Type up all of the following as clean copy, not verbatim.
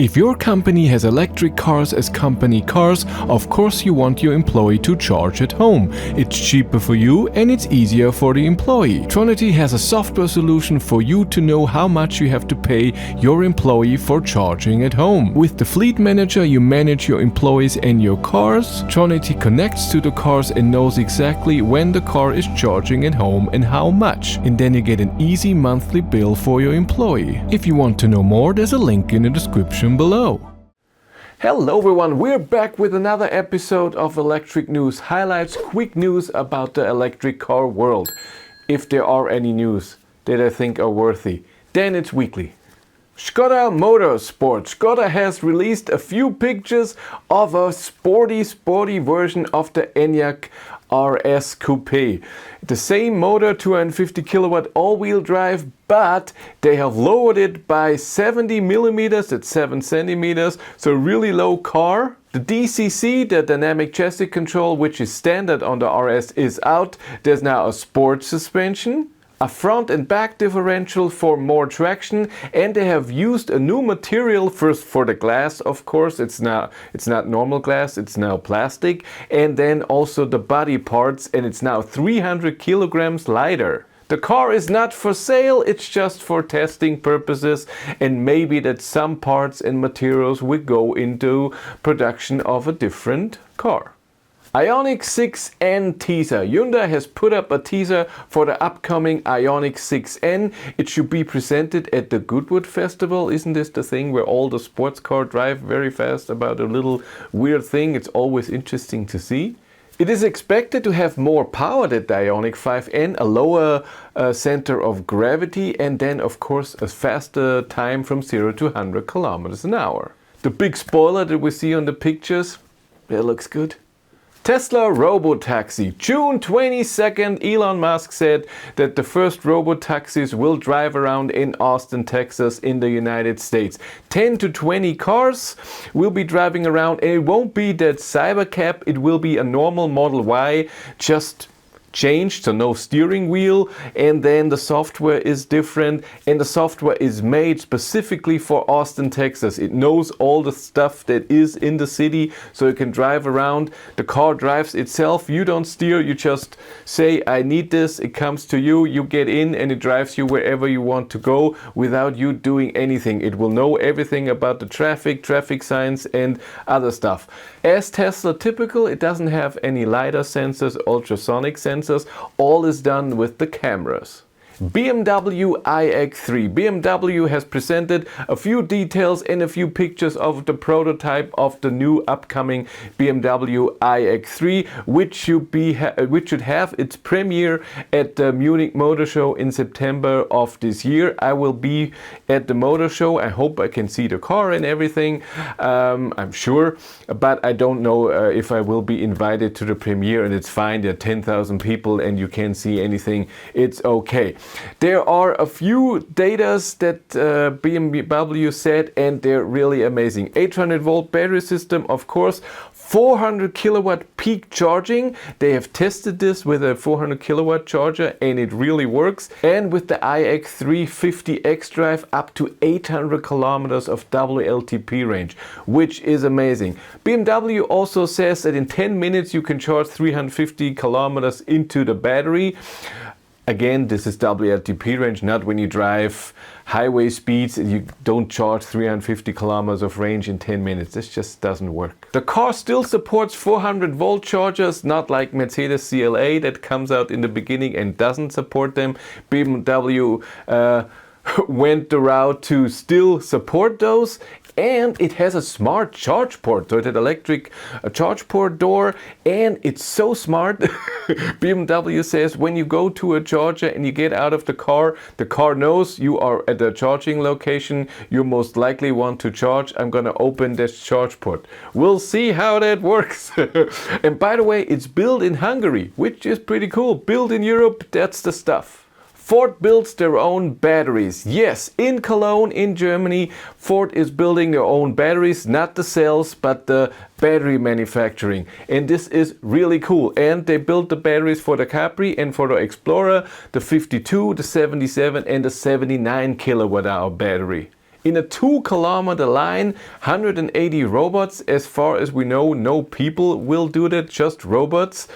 If your company has electric cars as company cars, of course you want your employee to charge at home. It's cheaper for you and it's easier for the employee. Tronity has a software solution for you to know how much you have to pay your employee for charging at home. With the Fleet Manager you manage your employees and your cars. Tronity connects to the cars and knows exactly when the car is charging at home and how much. And then you get an easy monthly bill for your employee. If you want to know more, there's a link in the description below. Hello everyone, we're back with another episode of Electric News Highlights, quick news about the electric car world. If there are any news that I think are worthy, then it's weekly. Skoda Motorsport. Skoda has released a few pictures of a sporty version of the Enyaq RS Coupe. The same motor, 250 kilowatt all-wheel drive, but they have lowered it by 70 millimeters, that's 7 centimeters, so really low car. The DCC, the dynamic chassis control, which is standard on the RS, is out. There's now a sport suspension, a front and back differential for more traction, and they have used a new material first for the glass, of course. It's not normal glass, it's now plastic, and then also the body parts, and it's now 300 kilograms lighter. The car is not for sale, it's just for testing purposes, and maybe that some parts and materials will go into production of a different car. Ioniq 6N teaser. Hyundai has put up a teaser for the upcoming Ioniq 6N. It should be presented at the Goodwood Festival. Isn't this the thing where all the sports cars drive very fast about a little weird thing? It's always interesting to see. It is expected to have more power than the Ioniq 5N, a lower center of gravity, and then of course a faster time from 0 to 100 kilometers an hour. The big spoiler that we see on the pictures, it looks good. Tesla robotaxi. June 22nd, Elon Musk said that the first robotaxis will drive around in Austin, Texas in the United States. 10 to 20 cars will be driving around, and it won't be that Cybercab, it will be a normal Model Y, just changed, so no steering wheel, and then the software is different, and the software is made specifically for Austin, Texas. It knows all the stuff that is in the city, so you can drive around. The car drives itself, you don't steer, you just say I need this, it comes to you, you get in, and it drives you wherever you want to go without you doing anything. It will know everything about the traffic signs and other stuff. As Tesla typical, it doesn't have any LiDAR sensors, ultrasonic sensors. All is done with the cameras. BMW iX3. BMW has presented a few details and a few pictures of the prototype of the new upcoming BMW iX3, which should have its premiere at the Munich Motor Show in September of this year. I will be at the motor show. I hope I can see the car and everything. I'm sure, but I don't know if I will be invited to the premiere, and it's fine. There are 10,000 people and you can't see anything. It's okay. There are a few datas that BMW said, and they're really amazing. 800 volt battery system, of course. 400 kilowatt peak charging. They have tested this with a 400 kilowatt charger and it really works. And with the iX3 50X drive, up to 800 kilometers of WLTP range, which is amazing. BMW also says that in 10 minutes you can charge 350 kilometers into the battery. Again, this is WLTP range, not when you drive highway speeds and you don't charge 350 kilometers of range in 10 minutes. This just doesn't work. The car still supports 400 volt chargers, not like Mercedes CLA that comes out in the beginning and doesn't support them. BMW went the route to still support those. And it has a smart charge port, so it had electric charge port door, and it's so smart. BMW says when you go to a charger and you get out of the car knows you are at a charging location you most likely want to charge. I'm gonna open this charge port. We'll see how that works. And by the way, it's built in Hungary, which is pretty cool. Built in Europe, that's the stuff. Ford builds their own batteries. Yes, in Cologne, in Germany, Ford is building their own batteries, not the cells, but the battery manufacturing. And this is really cool. And they built the batteries for the Capri and for the Explorer, the 52, the 77 and the 79 kilowatt hour battery. In a 2-kilometer line, 180 robots. As far as we know, no people will do that, just robots.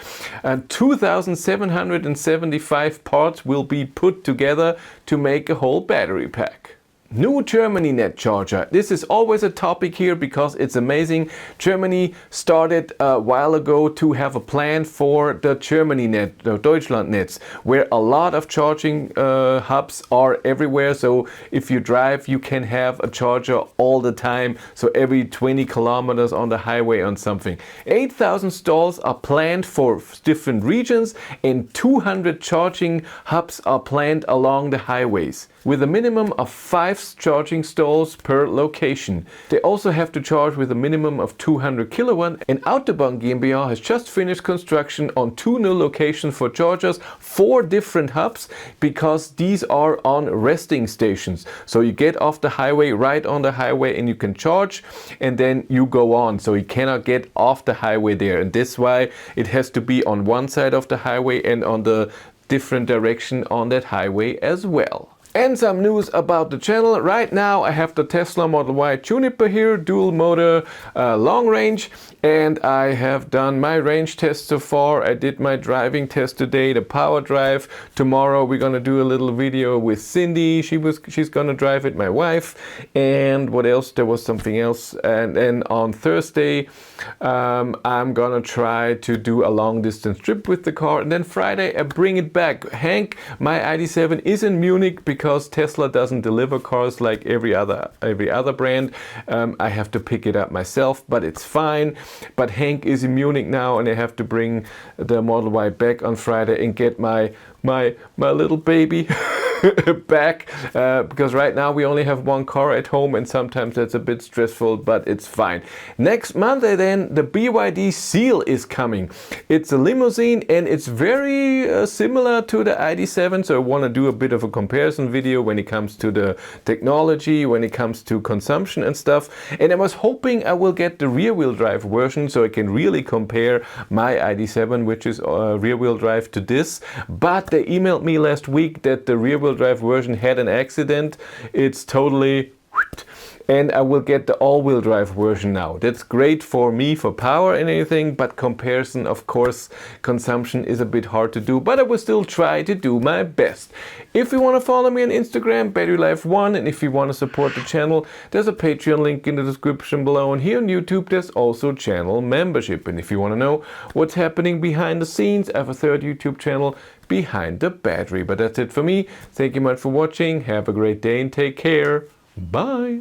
And 2,775 parts will be put together to make a whole battery pack. New Germany net charger. This is always a topic here because it's amazing. Germany started a while ago to have a plan for the Germany net, the Deutschland nets, where a lot of charging hubs are everywhere. So if you drive, you can have a charger all the time. So every 20 kilometers on the highway on something. 8,000 stalls are planned for different regions and 200 charging hubs are planned along the highways, with a minimum of 5 charging stalls per location. They also have to charge with a minimum of 200 kilowatt, and Autobahn GmbH has just finished construction on 2 new locations for chargers, 4 different hubs, because these are on resting stations. So you get off the highway, right on the highway, and you can charge, and then you go on. So you cannot get off the highway there, and that's why it has to be on one side of the highway and on the different direction on that highway as well. And some news about the channel. Right now I have the Tesla Model Y Juniper here, dual motor, long range, and I have done my range test so far. I did my driving test today, the power drive. Tomorrow we're gonna do a little video with Cindy. She's gonna drive it, my wife. And what else? There was something else. And then on Thursday I'm gonna try to do a long distance trip with the car. And then Friday I bring it back. Hank, my ID.7 is in Munich because Tesla doesn't deliver cars like every other brand. I have to pick it up myself, but it's fine. But Hank is in Munich now, and I have to bring the Model Y back on Friday and get my little baby back, because right now we only have one car at home and sometimes that's a bit stressful, but it's fine. Next Monday then the BYD Seal is coming. It's a limousine and it's very similar to the ID.7, so I want to do a bit of a comparison video when it comes to the technology, when it comes to consumption and stuff. And I was hoping I will get the rear-wheel drive version so I can really compare my ID.7, which is rear-wheel drive, to this. But they emailed me last week that the rear-wheel drive version had an accident. It's totally, and I will get the all-wheel drive version now. That's great for me for power and anything, but comparison, of course, consumption is a bit hard to do, but I will still try to do my best. If you want to follow me on Instagram, BatteryLife1, and if you want to support the channel, there's a Patreon link in the description below, and here on YouTube there's also channel membership. And if you want to know what's happening behind the scenes, I have a third YouTube channel, Behind the Battery. But that's it for me. Thank you much for watching. Have a great day and take care. Bye.